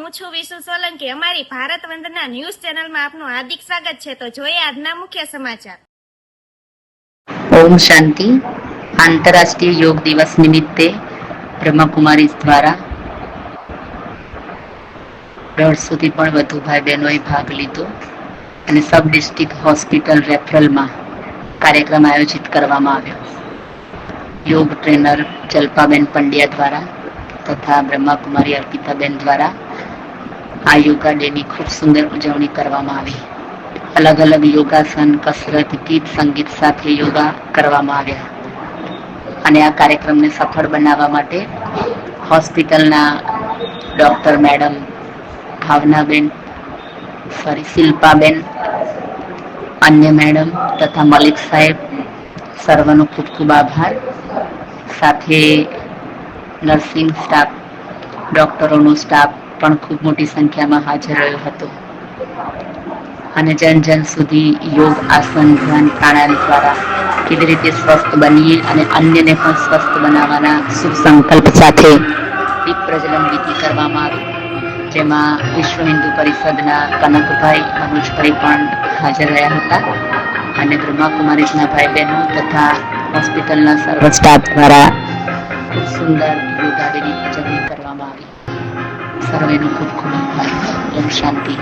હું છું વિશુ સોલંકી। અમારી ભારત વંદના ન્યૂઝ ચેનલમાં આપનું હાર્દિક સ્વાગત છે। તો જોઈએ આજના મુખ્ય સમાચાર। ઓમ શાંતિ। આંતરરાષ્ટ્રીય યોગ દિવસ નિમિત્તે બ્રહ્મકુમારી દ્વારા 150થી પણ વધુ ભાઈ બહેનોએ ભાગ લીધો અને સબ ડિસ્ટ્રિક્ટ હોસ્પિટલ રેફરલમાં કાર્યક્રમ આયોજિત કરવામાં આવ્યો। યોગ ટ્રેનર જલ્પાબેન પંડ્યા દ્વારા તથા બ્રહ્માકુમારી અર્પિતાબેન દ્વારા આ યોગા ડેની ખૂબ સુંદર ઉજવણી કરવામાં આવી। અલગ અલગ યોગાસન, કસરત, ગીત સંગીત સાથે યોગા કરવામાં આવ્યા અને આ કાર્યક્રમને સફળ બનાવવા માટે હોસ્પિટલના ડોક્ટર મેડમ શિલ્પાબેન, અન્ય મેડમ તથા મલિક સાહેબ સર્વનો ખૂબ ખૂબ આભાર। સાથે નર્સિંગ સ્ટાફ, ડોક્ટરોનો સ્ટાફ પણ ખૂબ મોટી સંખ્યામાં હાજર રહ્યો હતો અને જન જન સુધી યોગ, આસન, ધ્યાન, પ્રાણાયામ દ્વારા કેવી રીતે સ્વસ્થ બનીએ અને અન્યને પણ સ્વસ્થ બનાવવાના શુભ સંકલ્પ સાથે દીપ પ્રજ્વલન વિધિ કરવામાં આવી, જેમાં વિશ્વ હિન્દુ પરિષદના કનકભાઈ, મનોજભાઈ પણ હાજર રહ્યા હતા અને બ્રહ્માકુમારીઝના ભાઈ બહેનો તથા હોસ્પિટલના સર્વ સ્ટાફ દ્વારા ખૂબ સુંદર યોગા ડેની ઉજવણી કરવામાં આવી। સર્વેનો ખૂબ ખૂબ આભાર। ઓમ શાંતિ।